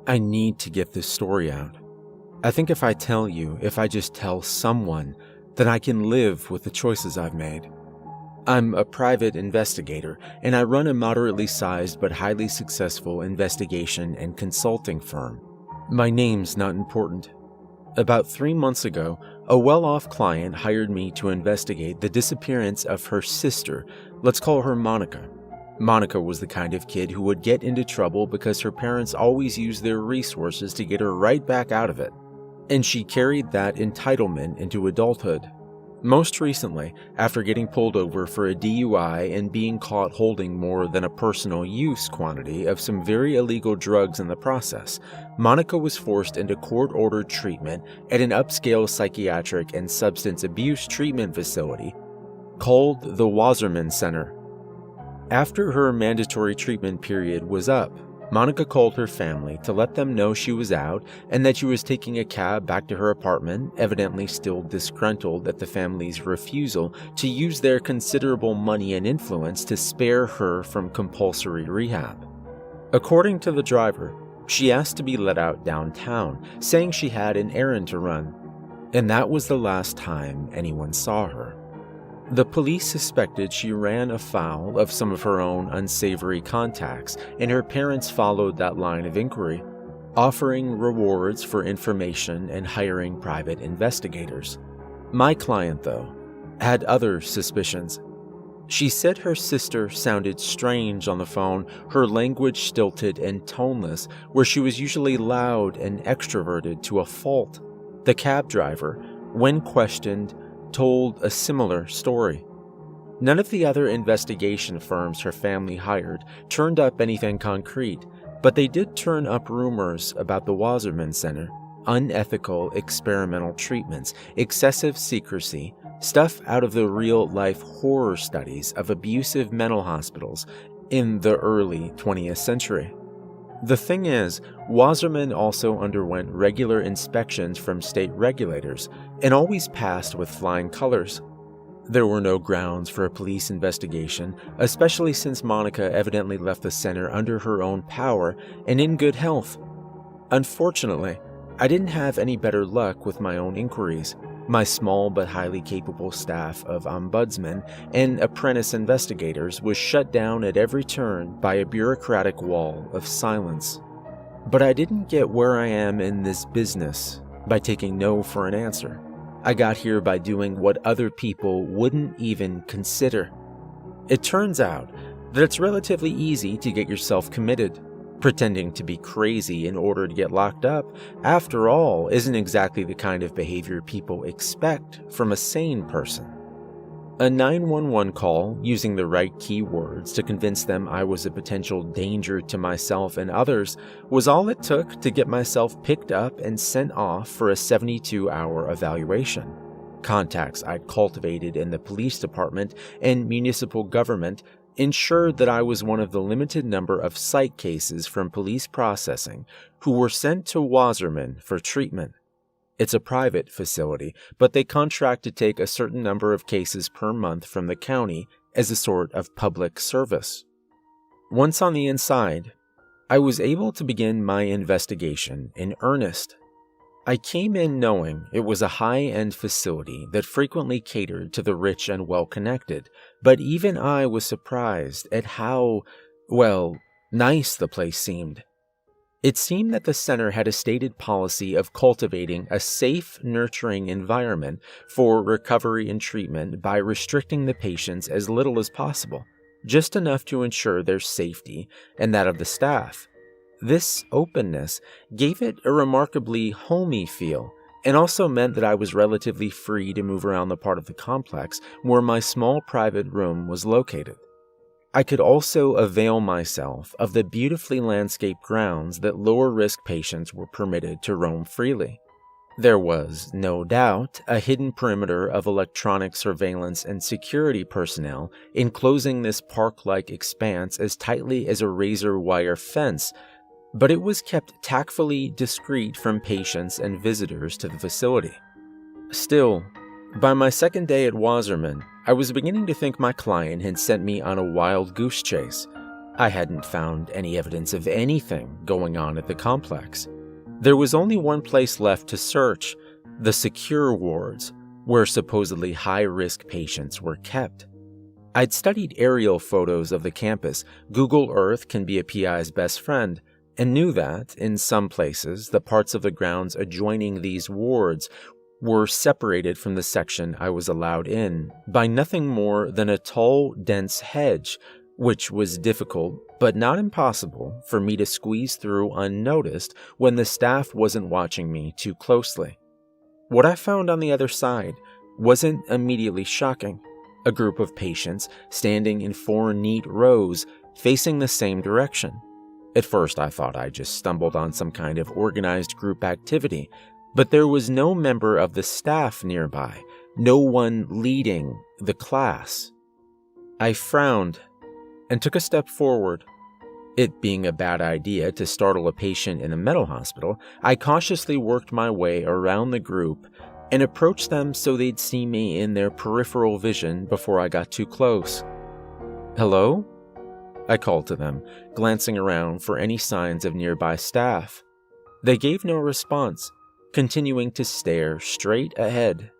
I need to get this story out. I think if I tell you, if I just tell someone, then I can live with the choices I've made. I'm a private investigator, and I run a moderately sized but highly successful investigation and consulting firm. My name's not important. About 3 months ago, a well-off client hired me to investigate the disappearance of her sister. Let's call her Monica. Monica was the kind of kid who would get into trouble because her parents always used their resources to get her right back out of it. And she carried that entitlement into adulthood. Most recently, after getting pulled over for a DUI and being caught holding more than a personal use quantity of some very illegal drugs in the process, Monica was forced into court-ordered treatment at an upscale psychiatric and substance abuse treatment facility called the Wasserman Center. After her mandatory treatment period was up, Monica called her family to let them know she was out and that she was taking a cab back to her apartment, evidently still disgruntled at the family's refusal to use their considerable money and influence to spare her from compulsory rehab. According to the driver, she asked to be let out downtown, saying she had an errand to run, and that was the last time anyone saw her. The police suspected she ran afoul of some of her own unsavory contacts, and her parents followed that line of inquiry, offering rewards for information and hiring private investigators. My client, though, had other suspicions. She said her sister sounded strange on the phone, her language stilted and toneless, where she was usually loud and extroverted to a fault. The cab driver, when questioned, told a similar story. None of the other investigation firms her family hired turned up anything concrete, but they did turn up rumors about the Wasserman Center, unethical experimental treatments, excessive secrecy, stuff out of the real-life horror studies of abusive mental hospitals in the early 20th century. The thing is, Wasserman also underwent regular inspections from state regulators and always passed with flying colors. There were no grounds for a police investigation, especially since Monica evidently left the center under her own power and in good health. Unfortunately, I didn't have any better luck with my own inquiries. My small but highly capable staff of ombudsmen and apprentice investigators was shut down at every turn by a bureaucratic wall of silence. But I didn't get where I am in this business by taking no for an answer. I got here by doing what other people wouldn't even consider. It turns out that it's relatively easy to get yourself committed. Pretending to be crazy in order to get locked up, after all, isn't exactly the kind of behavior people expect from a sane person. A 911 call using the right keywords to convince them I was a potential danger to myself and others was all it took to get myself picked up and sent off for a 72-hour evaluation. Contacts I'd cultivated in the police department and municipal government ensured that I was one of the limited number of psych cases from police processing who were sent to Wasserman for treatment. It's a private facility, but they contract to take a certain number of cases per month from the county as a sort of public service. Once on the inside, I was able to begin my investigation in earnest. I came in knowing it was a high-end facility that frequently catered to the rich and well-connected, but even I was surprised at how, nice the place seemed. It seemed that the center had a stated policy of cultivating a safe, nurturing environment for recovery and treatment by restricting the patients as little as possible, just enough to ensure their safety and that of the staff. This openness gave it a remarkably homey feel, and also meant that I was relatively free to move around the part of the complex where my small private room was located. I could also avail myself of the beautifully landscaped grounds that lower-risk patients were permitted to roam freely. There was, no doubt, a hidden perimeter of electronic surveillance and security personnel enclosing this park-like expanse as tightly as a razor-wire fence, but it was kept tactfully discreet from patients and visitors to the facility. Still, by my second day at Wasserman, I was beginning to think my client had sent me on a wild goose chase. I hadn't found any evidence of anything going on at the complex. There was only one place left to search: the secure wards, where supposedly high-risk patients were kept. I'd studied aerial photos of the campus. Google Earth can be a PI's best friend, and knew that, in some places, the parts of the grounds adjoining these wards were separated from the section I was allowed in by nothing more than a tall, dense hedge, which was difficult, but not impossible, for me to squeeze through unnoticed when the staff wasn't watching me too closely. What I found on the other side wasn't immediately shocking. A group of patients standing in 4 neat rows facing the same direction. At first I thought I just stumbled on some kind of organized group activity, but there was no member of the staff nearby, no one leading the class. I frowned and took a step forward. It being a bad idea to startle a patient in a mental hospital, I cautiously worked my way around the group and approached them so they'd see me in their peripheral vision before I got too close. "Hello?" I called to them, glancing around for any signs of nearby staff. They gave no response, continuing to stare straight ahead.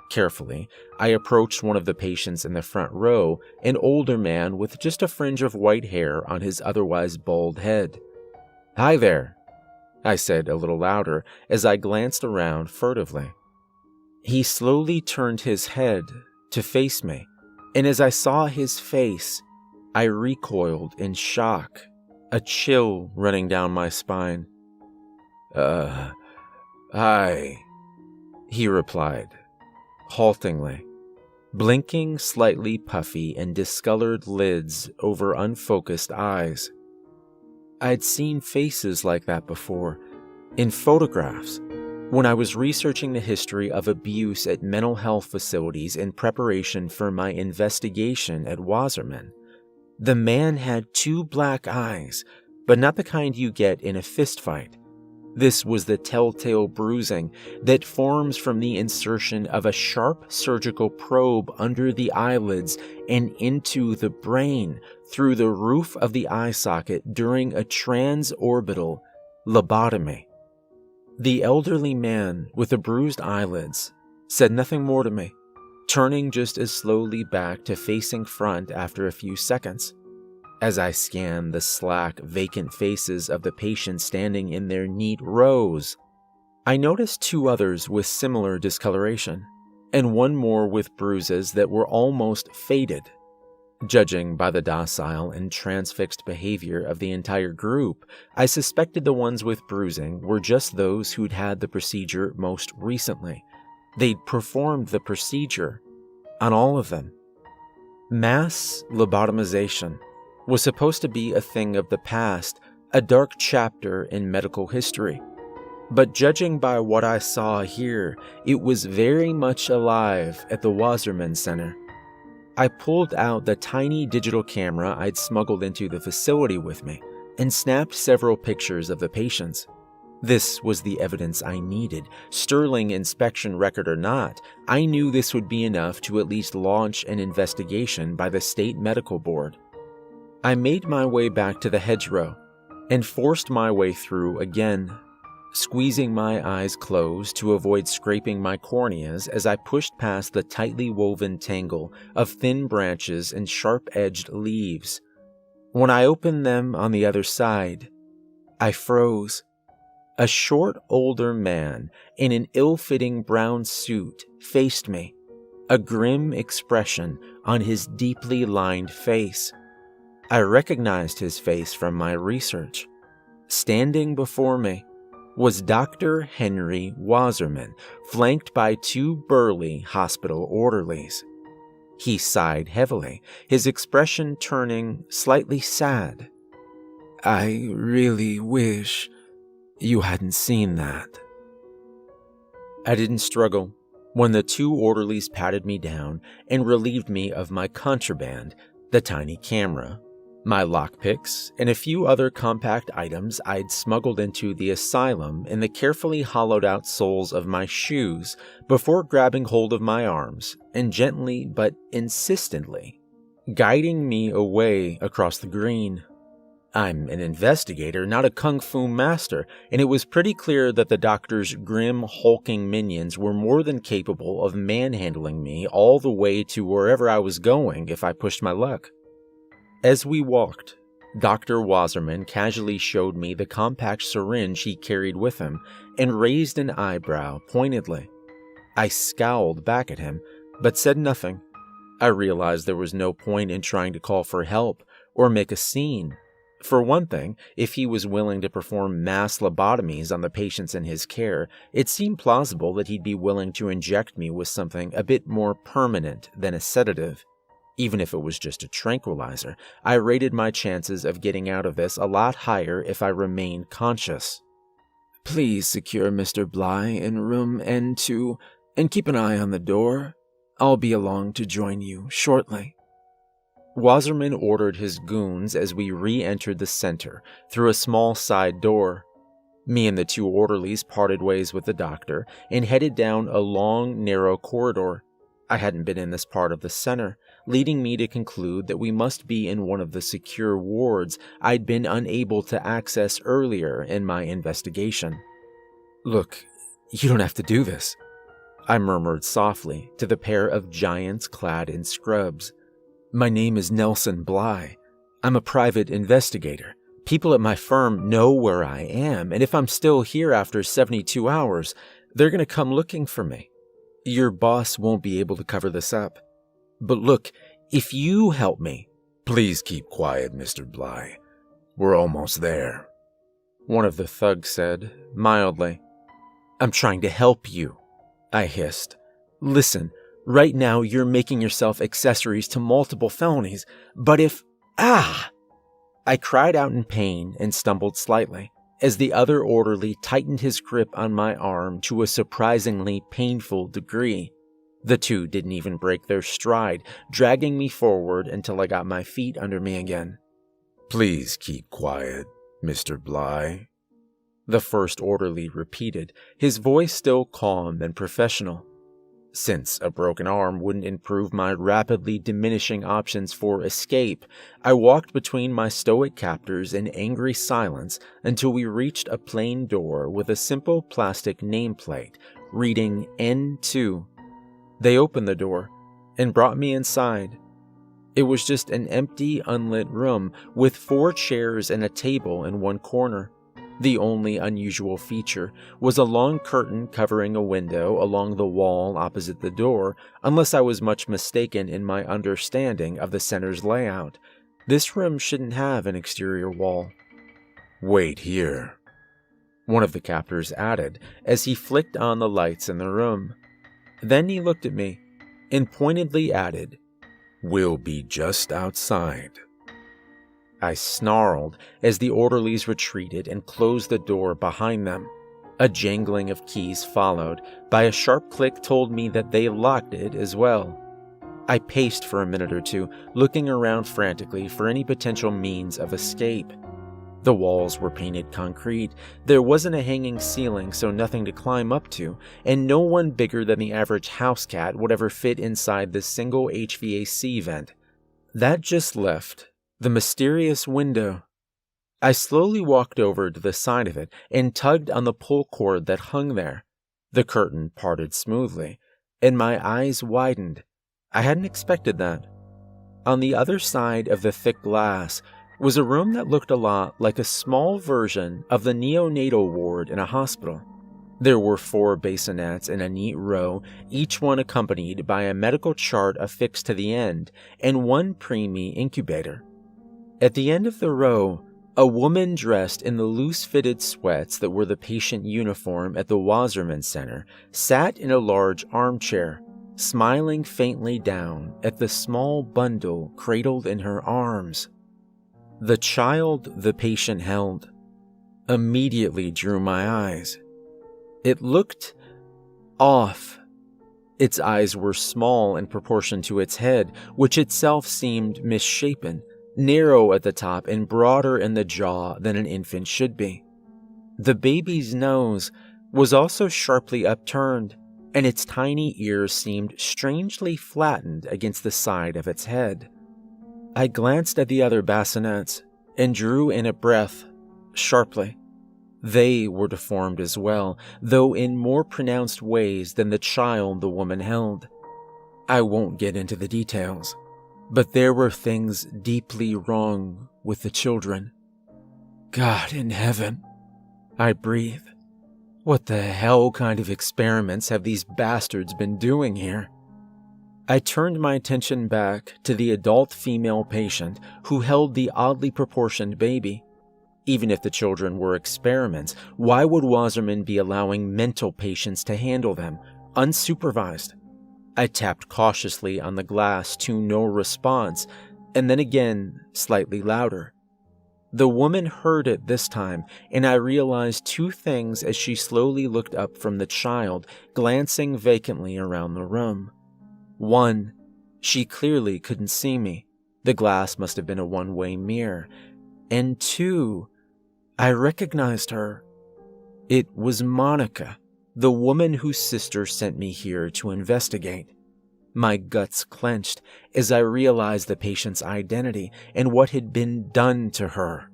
Carefully, I approached one of the patients in the front row, an older man with just a fringe of white hair on his otherwise bald head. "Hi there," I said a little louder as I glanced around furtively. He slowly turned his head to face me, and as I saw his face, I recoiled in shock, a chill running down my spine. Hi," he replied, haltingly, blinking slightly puffy and discolored lids over unfocused eyes. I'd seen faces like that before, in photographs, when I was researching the history of abuse at mental health facilities in preparation for my investigation at Wasserman. The man had 2 black eyes, but not the kind you get in a fistfight. This was the telltale bruising that forms from the insertion of a sharp surgical probe under the eyelids and into the brain through the roof of the eye socket during a transorbital lobotomy. The elderly man with the bruised eyelids said nothing more to me, turning just as slowly back to facing front after a few seconds. As I scanned the slack, vacant faces of the patients standing in their neat rows, I noticed 2 others with similar discoloration, and one more with bruises that were almost faded. Judging by the docile and transfixed behavior of the entire group, I suspected the ones with bruising were just those who'd had the procedure most recently. They'd performed the procedure on all of them. Mass lobotomization was supposed to be a thing of the past, a dark chapter in medical history. But judging by what I saw here, it was very much alive at the Wasserman Center. I pulled out the tiny digital camera I'd smuggled into the facility with me and snapped several pictures of the patients. This was the evidence I needed. Sterling inspection record or not, I knew this would be enough to at least launch an investigation by the state medical board. I made my way back to the hedgerow and forced my way through again, squeezing my eyes closed to avoid scraping my corneas as I pushed past the tightly woven tangle of thin branches and sharp-edged leaves. When I opened them on the other side, I froze. A short, older man in an ill-fitting brown suit faced me, a grim expression on his deeply lined face. I recognized his face from my research. Standing before me was Dr. Henry Wasserman, flanked by 2 burly hospital orderlies. He sighed heavily, his expression turning slightly sad. "I really wish you hadn't seen that." I didn't struggle when the 2 orderlies patted me down and relieved me of my contraband, the tiny camera, my lockpicks, and a few other compact items I'd smuggled into the asylum in the carefully hollowed-out soles of my shoes before grabbing hold of my arms and gently but insistently guiding me away across the green. I'm an investigator, not a kung fu master, and it was pretty clear that the doctor's grim, hulking minions were more than capable of manhandling me all the way to wherever I was going if I pushed my luck. As we walked, Dr. Wasserman casually showed me the compact syringe he carried with him and raised an eyebrow pointedly. I scowled back at him, but said nothing. I realized there was no point in trying to call for help or make a scene. For one thing, if he was willing to perform mass lobotomies on the patients in his care, it seemed plausible that he'd be willing to inject me with something a bit more permanent than a sedative. Even if it was just a tranquilizer, I rated my chances of getting out of this a lot higher if I remained conscious. "Please secure Mr. Bly in room N2 and keep an eye on the door. I'll be along to join you shortly." Wasserman ordered his goons as we re-entered the center through a small side door. Me and the two orderlies parted ways with the doctor and headed down a long, narrow corridor. I hadn't been in this part of the center, leading me to conclude that we must be in one of the secure wards I'd been unable to access earlier in my investigation. "Look, you don't have to do this," I murmured softly to the pair of giants clad in scrubs. "My name is Nelson Bly. I'm a private investigator. People at my firm know where I am, and if I'm still here after 72 hours, they're going to come looking for me. Your boss won't be able to cover this up. But look, if you help me..." "Please keep quiet, Mr. Bly. We're almost there," one of the thugs said, mildly. "I'm trying to help you," I hissed. "Listen, right now you're making yourself accessories to multiple felonies, but if... Ah!" I cried out in pain and stumbled slightly, as the other orderly tightened his grip on my arm to a surprisingly painful degree. The two didn't even break their stride, dragging me forward until I got my feet under me again. "Please keep quiet, Mr. Bly," the first orderly repeated, his voice still calm and professional. Since a broken arm wouldn't improve my rapidly diminishing options for escape, I walked between my stoic captors in angry silence until we reached a plain door with a simple plastic nameplate reading N2. They opened the door and brought me inside. It was just an empty, unlit room with 4 chairs and a table in one corner. The only unusual feature was a long curtain covering a window along the wall opposite the door, unless I was much mistaken in my understanding of the center's layout. This room shouldn't have an exterior wall. "Wait here," one of the captors added as he flicked on the lights in the room. Then he looked at me and pointedly added, "We'll be just outside." I snarled as the orderlies retreated and closed the door behind them. A jangling of keys followed by a sharp click told me that they locked it as well. I paced for a minute or two, looking around frantically for any potential means of escape. The walls were painted concrete, there wasn't a hanging ceiling, so nothing to climb up to, and no one bigger than the average house cat would ever fit inside this single HVAC vent. That just left the mysterious window. I slowly walked over to the side of it and tugged on the pull cord that hung there. The curtain parted smoothly, and my eyes widened. I hadn't expected that. On the other side of the thick glass was a room that looked a lot like a small version of the neonatal ward in a hospital. There were 4 bassinets in a neat row, each one accompanied by a medical chart affixed to the end, and 1 preemie incubator. At the end of the row, a woman dressed in the loose-fitted sweats that were the patient uniform at the Wasserman Center sat in a large armchair, smiling faintly down at the small bundle cradled in her arms. The child the patient held immediately drew my eyes. It looked off. Its eyes were small in proportion to its head, which itself seemed misshapen, narrow at the top and broader in the jaw than an infant should be. The baby's nose was also sharply upturned, and its tiny ears seemed strangely flattened against the side of its head. I glanced at the other bassinets and drew in a breath, sharply. They were deformed as well, though in more pronounced ways than the child the woman held. I won't get into the details, but there were things deeply wrong with the children. God in heaven, I breathed. What the hell kind of experiments have these bastards been doing here? I turned my attention back to the adult female patient who held the oddly proportioned baby. Even if the children were experiments, why would Wasserman be allowing mental patients to handle them, unsupervised? I tapped cautiously on the glass to no response, and then again, slightly louder. The woman heard it this time, and I realized two things as she slowly looked up from the child, glancing vacantly around the room. One, she clearly couldn't see me. The glass must have been a one-way mirror. And two, I recognized her. It was Monica, the woman whose sister sent me here to investigate. My guts clenched as I realized the patient's identity and what had been done to her.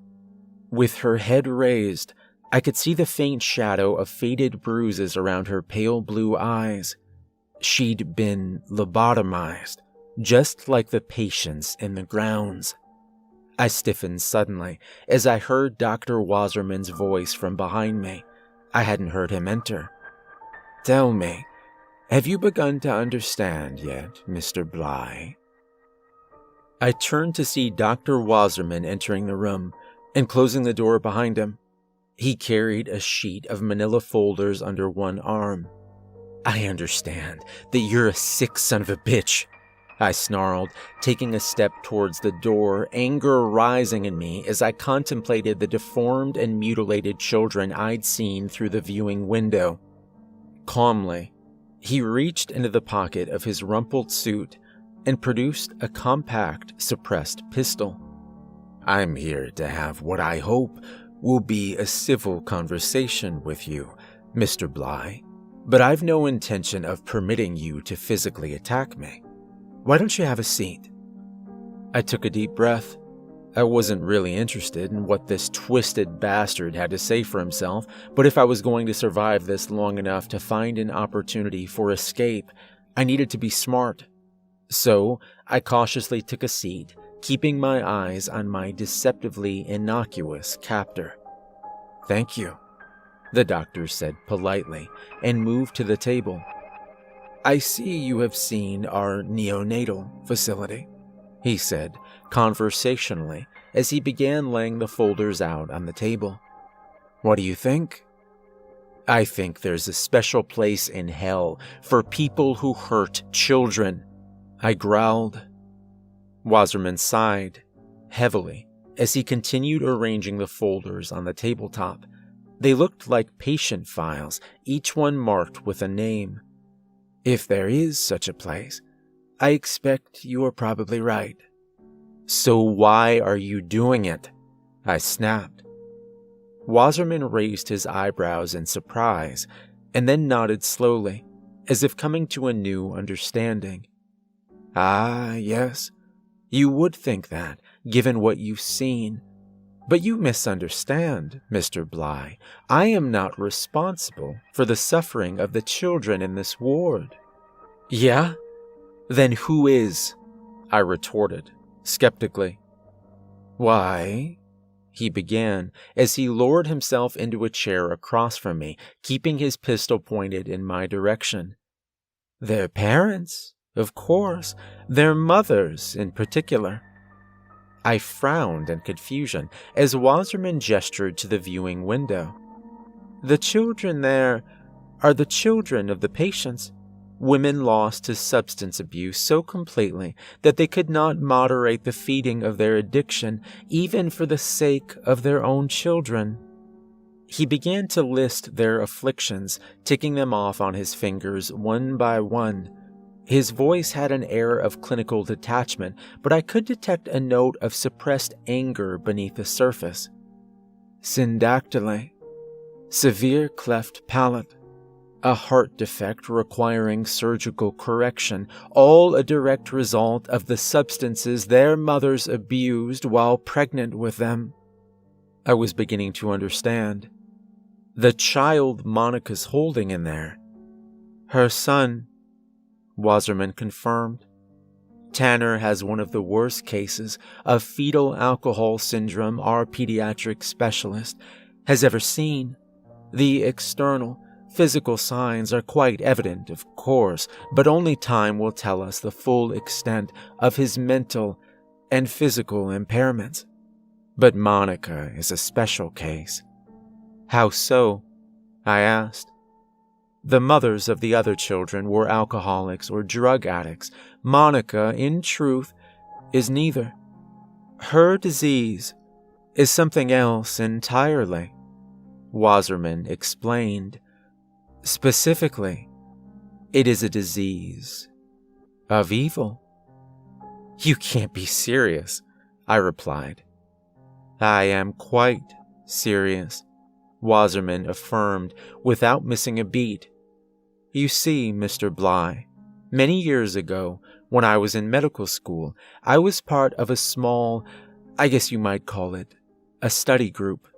With her head raised, I could see the faint shadow of faded bruises around her pale blue eyes. She'd been lobotomized, just like the patients in the grounds. I stiffened suddenly as I heard Dr. Wasserman's voice from behind me. I hadn't heard him enter. Tell me, have you begun to understand yet, Mr. Bly? I turned to see Dr. Wasserman entering the room and closing the door behind him. He carried a sheet of manila folders under one arm. I understand that you're a sick son of a bitch, I snarled, taking a step towards the door, anger rising in me as I contemplated the deformed and mutilated children I'd seen through the viewing window. Calmly, he reached into the pocket of his rumpled suit and produced a compact, suppressed pistol. I'm here to have what I hope will be a civil conversation with you, Mr. Bly, but I've no intention of permitting you to physically attack me. Why don't you have a seat? I took a deep breath. I wasn't really interested in what this twisted bastard had to say for himself, but if I was going to survive this long enough to find an opportunity for escape, I needed to be smart. So I cautiously took a seat, keeping my eyes on my deceptively innocuous captor. Thank you, the doctor said politely and moved to the table. I see you have seen our neonatal facility, he said conversationally as he began laying the folders out on the table. What do you think? I think there's a special place in hell for people who hurt children, I growled. Wasserman sighed heavily as he continued arranging the folders on the tabletop. They looked like patient files, each one marked with a name. If there is such a place, I expect you are probably right. So why are you doing it? I snapped. Wasserman raised his eyebrows in surprise and then nodded slowly, as if coming to a new understanding. Ah, yes. You would think that, given what you've seen. But you misunderstand, Mr. Bly. I am not responsible for the suffering of the children in this ward. Yeah? Then who is? I retorted, skeptically. Why? He began, as he lowered himself into a chair across from me, keeping his pistol pointed in my direction. Their parents, of course. Their mothers, in particular. I frowned in confusion as Wasserman gestured to the viewing window. The children there are the children of the patients, women lost to substance abuse so completely that they could not moderate the feeding of their addiction even for the sake of their own children. He began to list their afflictions, ticking them off on his fingers one by one. His voice had an air of clinical detachment, but I could detect a note of suppressed anger beneath the surface. Syndactyly, severe cleft palate, a heart defect requiring surgical correction, all a direct result of the substances their mothers abused while pregnant with them. I was beginning to understand. The child Monica's holding in there, her son, Wasserman confirmed. Tanner has one of the worst cases of fetal alcohol syndrome our pediatric specialist has ever seen. The external, physical signs are quite evident, of course, but only time will tell us the full extent of his mental and physical impairments. But Monica is a special case. How so? I asked. The mothers of the other children were alcoholics or drug addicts. Monica, in truth, is neither. Her disease is something else entirely, Wasserman explained. Specifically, it is a disease of evil. You can't be serious, I replied. I am quite serious, Wasserman affirmed without missing a beat. You see, Mr. Bly, many years ago, when I was in medical school, I was part of a small, I guess you might call it, a study group.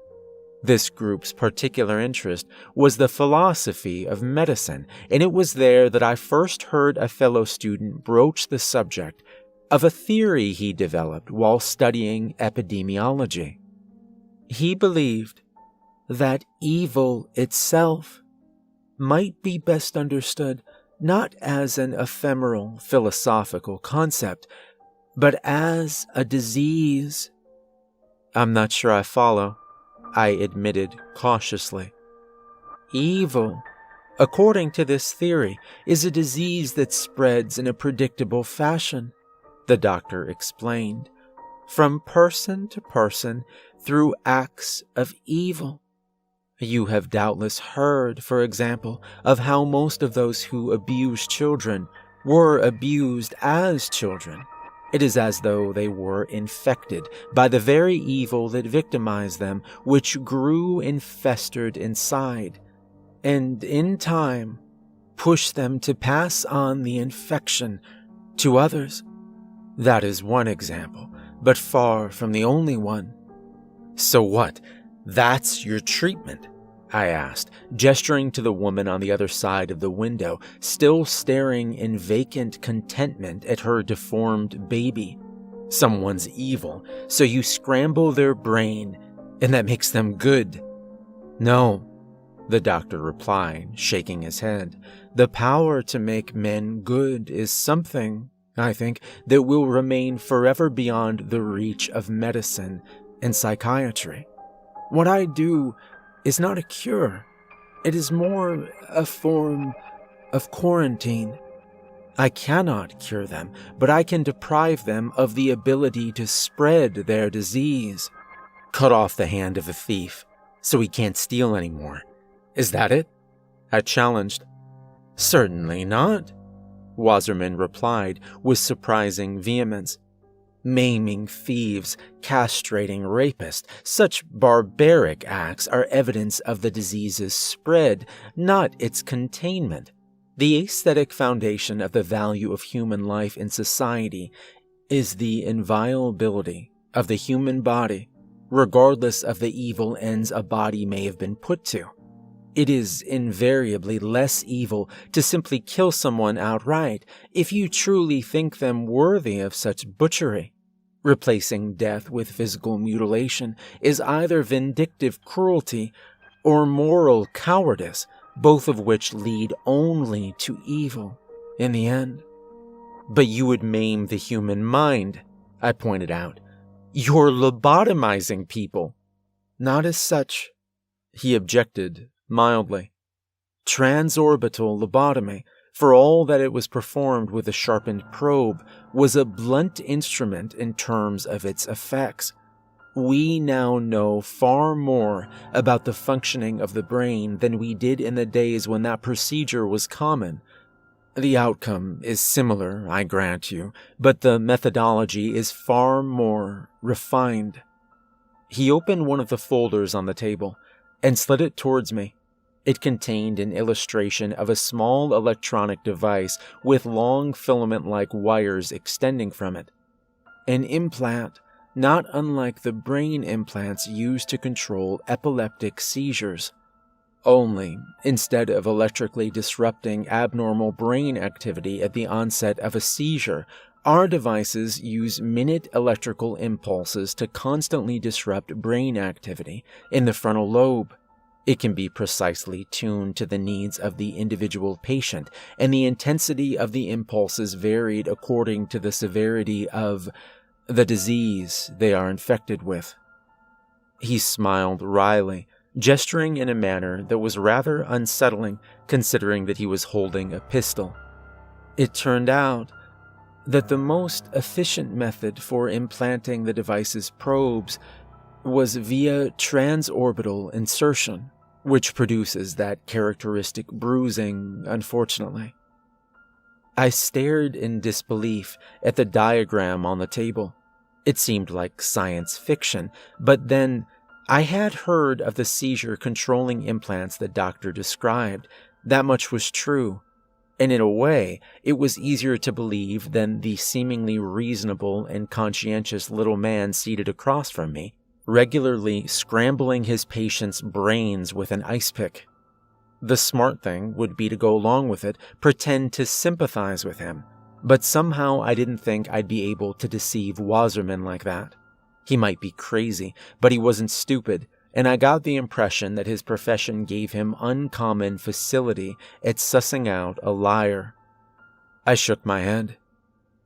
This group's particular interest was the philosophy of medicine, and it was there that I first heard a fellow student broach the subject of a theory he developed while studying epidemiology. He believed that evil itself might be best understood not as an ephemeral philosophical concept, but as a disease. I'm not sure I follow, I admitted cautiously. Evil, according to this theory, is a disease that spreads in a predictable fashion, the doctor explained, from person to person through acts of evil. You have doubtless heard, for example, of how most of those who abuse children were abused as children. It is as though they were infected by the very evil that victimized them, which grew and festered inside, and in time pushed them to pass on the infection to others. That is one example, but far from the only one. So what? That's your treatment? I asked, gesturing to the woman on the other side of the window, still staring in vacant contentment at her deformed baby. Someone's evil, so you scramble their brain, and that makes them good. No, the doctor replied, shaking his head. The power to make men good is something, I think, that will remain forever beyond the reach of medicine and psychiatry. What I do is not a cure. It is more a form of quarantine. I cannot cure them, but I can deprive them of the ability to spread their disease. Cut off the hand of a thief so he can't steal anymore. Is that it? I challenged. Certainly not, Wasserman replied with surprising vehemence. Maiming thieves, castrating rapists, such barbaric acts are evidence of the disease's spread, not its containment. The aesthetic foundation of the value of human life in society is the inviolability of the human body, regardless of the evil ends a body may have been put to. It is invariably less evil to simply kill someone outright if you truly think them worthy of such butchery. Replacing death with physical mutilation is either vindictive cruelty or moral cowardice, both of which lead only to evil in the end. But you would maim the human mind, I pointed out. You're lobotomizing people. Not as such, he objected mildly. Transorbital lobotomy, for all that it was performed with a sharpened probe, was a blunt instrument in terms of its effects. We now know far more about the functioning of the brain than we did in the days when that procedure was common. The outcome is similar, I grant you, but the methodology is far more refined. He opened one of the folders on the table and slid it towards me. It contained an illustration of a small electronic device with long filament-like wires extending from it. An implant, not unlike the brain implants used to control epileptic seizures. Only, instead of electrically disrupting abnormal brain activity at the onset of a seizure, our devices use minute electrical impulses to constantly disrupt brain activity in the frontal lobe. It can be precisely tuned to the needs of the individual patient, and the intensity of the impulses varied according to the severity of the disease they are infected with. He smiled wryly, gesturing in a manner that was rather unsettling considering that he was holding a pistol. It turned out that the most efficient method for implanting the device's probes was via transorbital insertion, which produces that characteristic bruising, unfortunately. I stared in disbelief at the diagram on the table. It seemed like science fiction, but then I had heard of the seizure-controlling implants the doctor described. That much was true, and in a way, it was easier to believe than the seemingly reasonable and conscientious little man seated across from me, regularly scrambling his patient's brains with an ice pick. The smart thing would be to go along with it, pretend to sympathize with him, but somehow I didn't think I'd be able to deceive Wasserman like that. He might be crazy, but he wasn't stupid, and I got the impression that his profession gave him uncommon facility at sussing out a liar. I shook my head.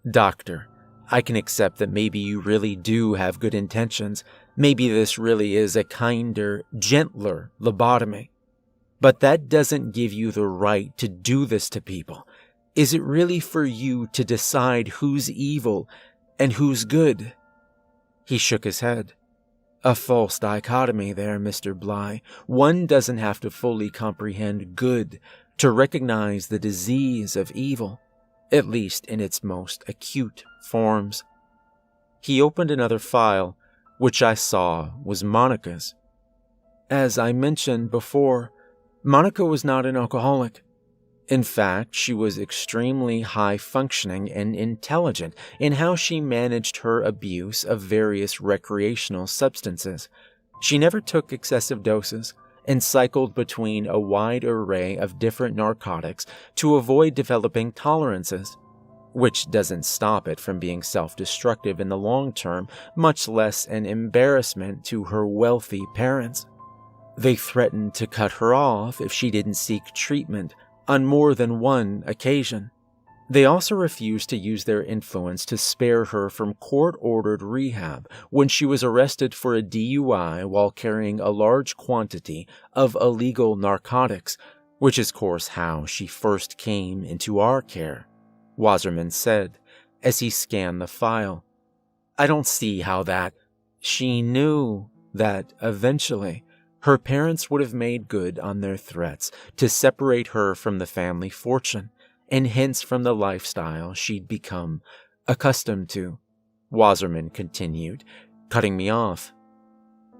Doctor, I can accept that maybe you really do have good intentions. Maybe this really is a kinder, gentler lobotomy. But that doesn't give you the right to do this to people. Is it really for you to decide who's evil and who's good? He shook his head. A false dichotomy there, Mr. Bly. One doesn't have to fully comprehend good to recognize the disease of evil, at least in its most acute forms. He opened another file, which I saw was Monica's. As I mentioned before, Monica was not an alcoholic. In fact, she was extremely high-functioning and intelligent in how she managed her abuse of various recreational substances. She never took excessive doses and cycled between a wide array of different narcotics to avoid developing tolerances, which doesn't stop it from being self-destructive in the long term, much less an embarrassment to her wealthy parents. They threatened to cut her off if she didn't seek treatment on more than one occasion. They also refused to use their influence to spare her from court-ordered rehab when she was arrested for a DUI while carrying a large quantity of illegal narcotics, which is, of course, how she first came into our care, Wasserman said as he scanned the file. I don't see how that. She knew that eventually her parents would have made good on their threats to separate her from the family fortune, and hence from the lifestyle she'd become accustomed to, Wasserman continued, cutting me off.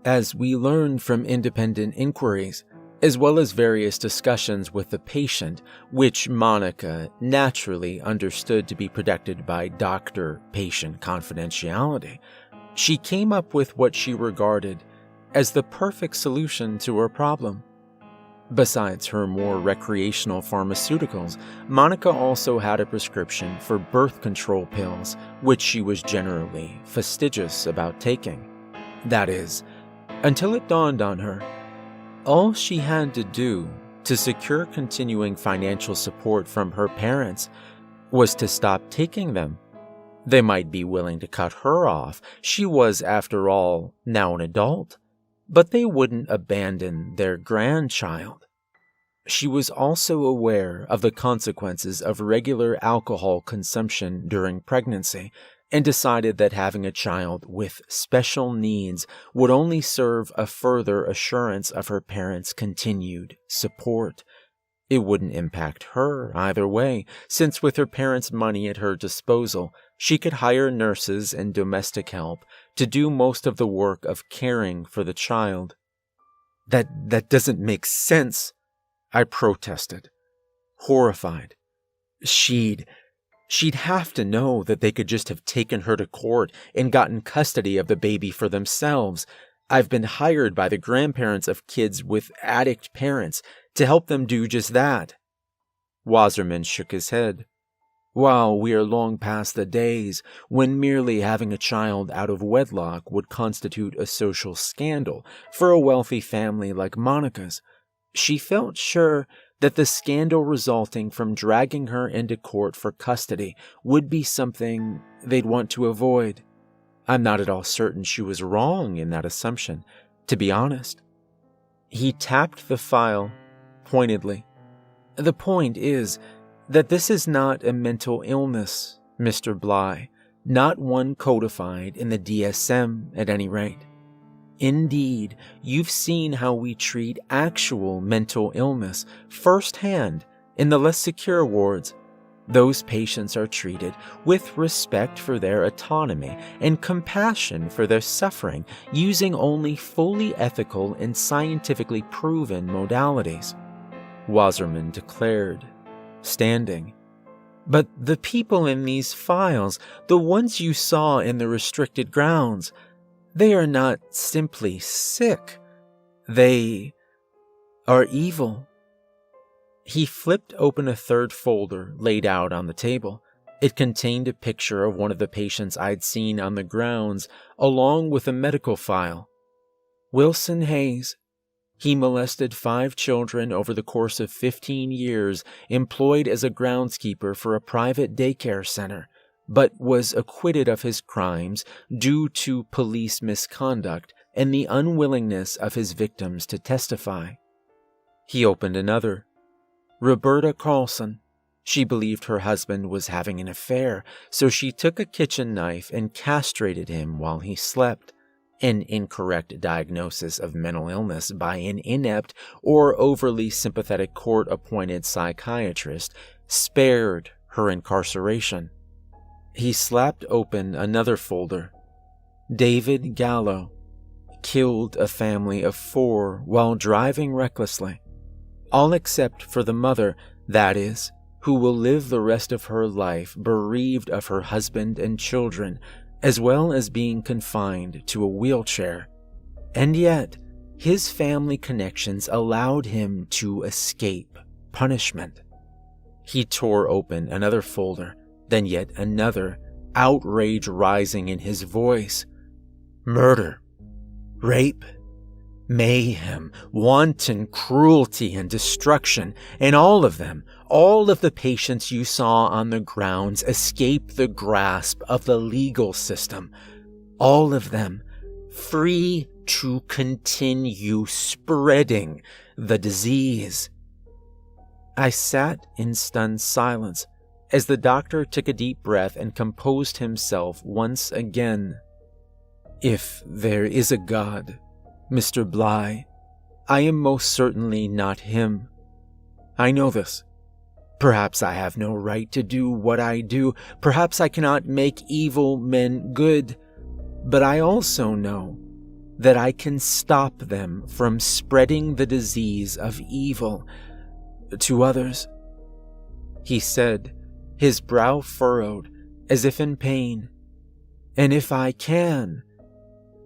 As we learned from independent inquiries, as well as various discussions with the patient, which Monica naturally understood to be protected by doctor-patient confidentiality, she came up with what she regarded as the perfect solution to her problem. Besides her more recreational pharmaceuticals, Monica also had a prescription for birth control pills, which she was generally fastidious about taking. That is, until it dawned on her, all she had to do to secure continuing financial support from her parents was to stop taking them. They might be willing to cut her off. She was, after all, now an adult. But they wouldn't abandon their grandchild. She was also aware of the consequences of regular alcohol consumption during pregnancy and decided that having a child with special needs would only serve a further assurance of her parents' continued support. It wouldn't impact her either way, since with her parents' money at her disposal, she could hire nurses and domestic help to do most of the work of caring for the child. That doesn't make sense, I protested, horrified. She'd have to know that they could just have taken her to court and gotten custody of the baby for themselves. I've been hired by the grandparents of kids with addict parents to help them do just that. Wasserman shook his head. While we are long past the days when merely having a child out of wedlock would constitute a social scandal for a wealthy family like Monica's, she felt sure that the scandal resulting from dragging her into court for custody would be something they'd want to avoid. I'm not at all certain she was wrong in that assumption, to be honest. He tapped the file pointedly. The point is that this is not a mental illness, Mr. Bly, not one codified in the DSM at any rate. Indeed, you've seen how we treat actual mental illness firsthand in the less secure wards. Those patients are treated with respect for their autonomy and compassion for their suffering, using only fully ethical and scientifically proven modalities, Wasserman declared, standing. But the people in these files, the ones you saw in the restricted grounds, they are not simply sick. They are evil. He flipped open a third folder laid out on the table. It contained a picture of one of the patients I'd seen on the grounds, along with a medical file. Wilson Hayes. He molested 5 children over the course of 15 years, employed as a groundskeeper for a private daycare center, but was acquitted of his crimes due to police misconduct and the unwillingness of his victims to testify. He opened another. Roberta Carlson. She believed her husband was having an affair, so she took a kitchen knife and castrated him while he slept. An incorrect diagnosis of mental illness by an inept or overly sympathetic court-appointed psychiatrist spared her incarceration. He slapped open another folder. David Gallo killed a family of 4 while driving recklessly. All except for the mother, that is, who will live the rest of her life bereaved of her husband and children, as well as being confined to a wheelchair. And yet, his family connections allowed him to escape punishment. He tore open another folder, then yet another, outrage rising in his voice. Murder, rape, mayhem, wanton cruelty and destruction, and all of them, all of the patients you saw on the grounds escape the grasp of the legal system. All of them free to continue spreading the disease. I sat in stunned silence as the doctor took a deep breath and composed himself once again. If there is a God, Mr. Bly, I am most certainly not him. I know this. Perhaps I have no right to do what I do. Perhaps I cannot make evil men good. But I also know that I can stop them from spreading the disease of evil to others. He said, his brow furrowed as if in pain. And if I can,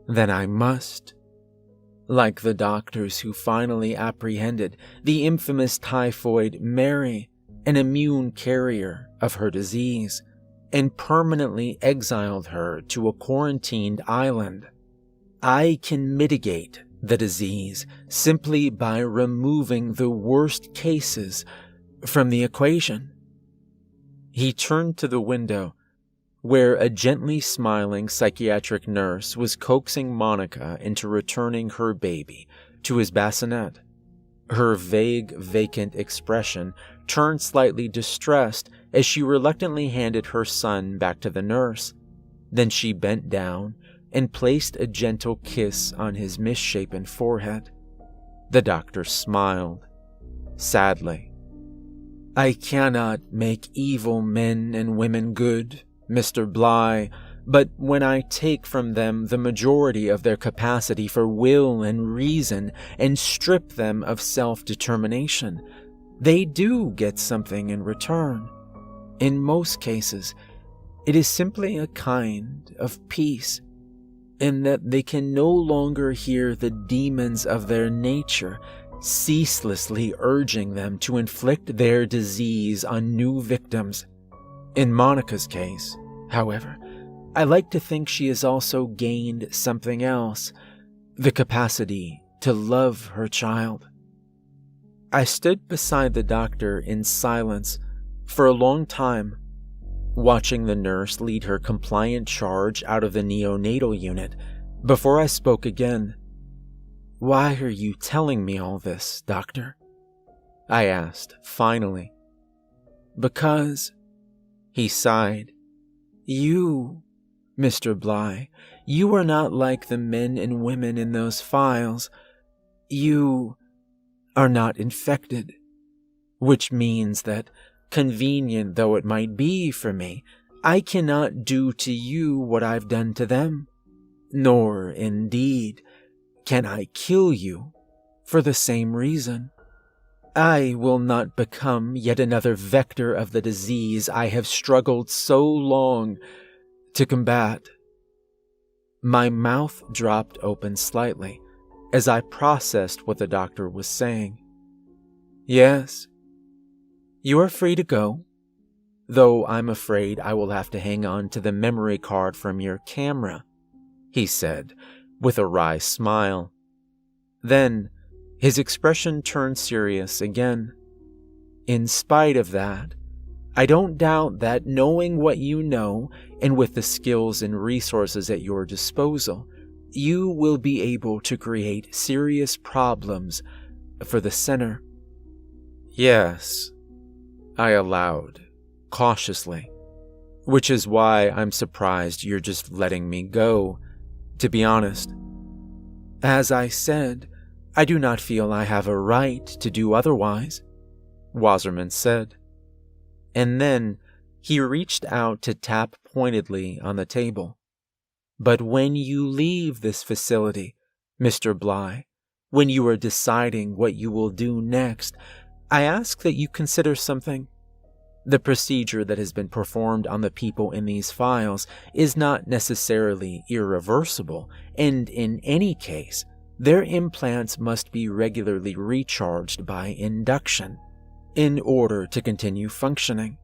then I must. Like the doctors who finally apprehended the infamous typhoid Mary, an immune carrier of her disease, and permanently exiled her to a quarantined island. I can mitigate the disease simply by removing the worst cases from the equation. He turned to the window, where a gently smiling psychiatric nurse was coaxing Monica into returning her baby to his bassinet. Her vague, vacant expression turned slightly distressed as she reluctantly handed her son back to the nurse. Then she bent down and placed a gentle kiss on his misshapen forehead. The doctor smiled, sadly. I cannot make evil men and women good, Mr. Bly, but when I take from them the majority of their capacity for will and reason and strip them of self-determination, they do get something in return. In most cases, it is simply a kind of peace, in that they can no longer hear the demons of their nature ceaselessly urging them to inflict their disease on new victims. In Monica's case, however, I like to think she has also gained something else, the capacity to love her child. I stood beside the doctor in silence for a long time, watching the nurse lead her compliant charge out of the neonatal unit before I spoke again. "Why are you telling me all this, doctor?" I asked, finally. "Because," he sighed, "you, Mr. Bly, you are not like the men and women in those files. You are not infected, which means that, convenient though it might be for me, I cannot do to you what I've done to them, nor, indeed, can I kill you for the same reason. I will not become yet another vector of the disease I have struggled so long to combat." My mouth dropped open slightly as I processed what the doctor was saying. "Yes, you are free to go, though I'm afraid I will have to hang on to the memory card from your camera," he said, with a wry smile. Then, his expression turned serious again. "In spite of that, I don't doubt that knowing what you know, and with the skills and resources at your disposal, you will be able to create serious problems for the center." "Yes," I allowed, cautiously, "which is why I'm surprised you're just letting me go, to be honest." "As I said, I do not feel I have a right to do otherwise," Wasserman said. And then he reached out to tap pointedly on the table. "But when you leave this facility, Mr. Bly, when you are deciding what you will do next, I ask that you consider something. The procedure that has been performed on the people in these files is not necessarily irreversible, and in any case, their implants must be regularly recharged by induction in order to continue functioning.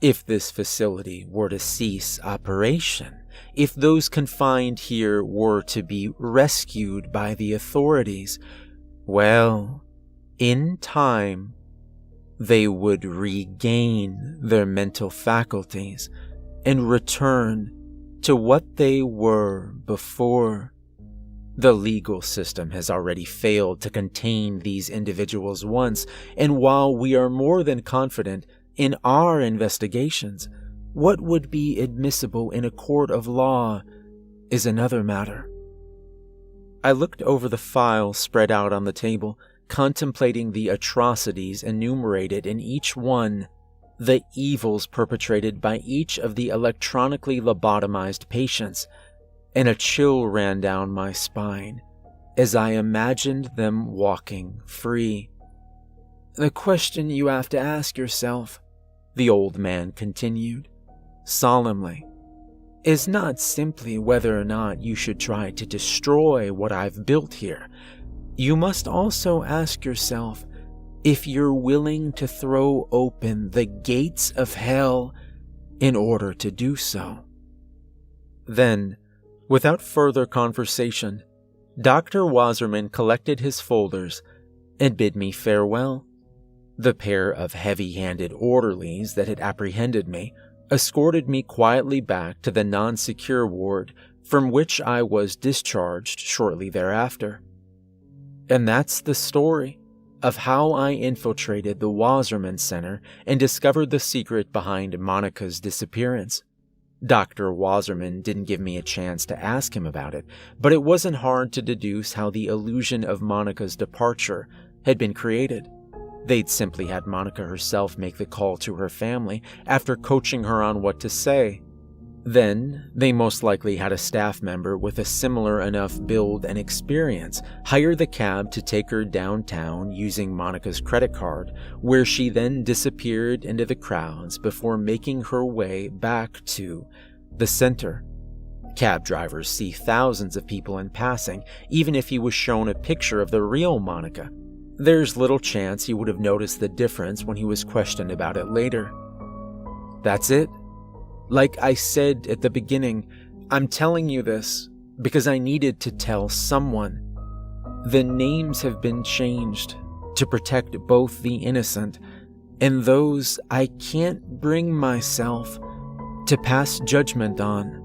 If this facility were to cease operation, if those confined here were to be rescued by the authorities, well, in time, they would regain their mental faculties and return to what they were before. The legal system has already failed to contain these individuals once, and while we are more than confident in our investigations, what would be admissible in a court of law is another matter." I looked over the files spread out on the table, contemplating the atrocities enumerated in each one, the evils perpetrated by each of the electronically lobotomized patients, and a chill ran down my spine as I imagined them walking free. "The question you have to ask yourself," the old man continued, solemnly, "is not simply whether or not you should try to destroy what I've built here. You must also ask yourself if you're willing to throw open the gates of hell in order to do so." Then, without further conversation, Dr. Wasserman collected his folders and bid me farewell. The pair of heavy-handed orderlies that had apprehended me escorted me quietly back to the non-secure ward, from which I was discharged shortly thereafter. And that's the story of how I infiltrated the Wasserman Center and discovered the secret behind Monica's disappearance. Dr. Wasserman didn't give me a chance to ask him about it, but it wasn't hard to deduce how the illusion of Monica's departure had been created. They'd simply had Monica herself make the call to her family after coaching her on what to say. Then, they most likely had a staff member with a similar enough build and experience hire the cab to take her downtown using Monica's credit card, where she then disappeared into the crowds before making her way back to the center. Cab drivers see thousands of people in passing, even if he was shown a picture of the real Monica. There's little chance he would have noticed the difference when he was questioned about it later. That's it. Like I said at the beginning, I'm telling you this because I needed to tell someone. The names have been changed to protect both the innocent and those I can't bring myself to pass judgment on.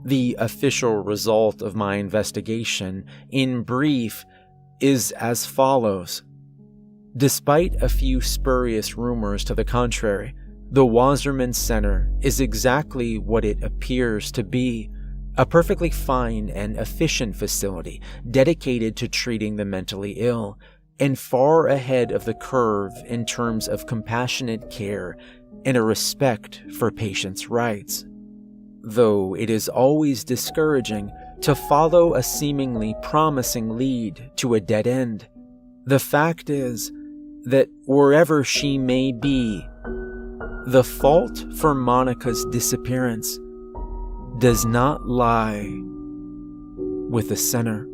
The official result of my investigation, in brief, is as follows. Despite a few spurious rumors to the contrary, the Wasserman Center is exactly what it appears to be, a perfectly fine and efficient facility dedicated to treating the mentally ill, and far ahead of the curve in terms of compassionate care and a respect for patients' rights. Though it is always discouraging to follow a seemingly promising lead to a dead end, the fact is that wherever she may be, the fault for Monica's disappearance does not lie with the center.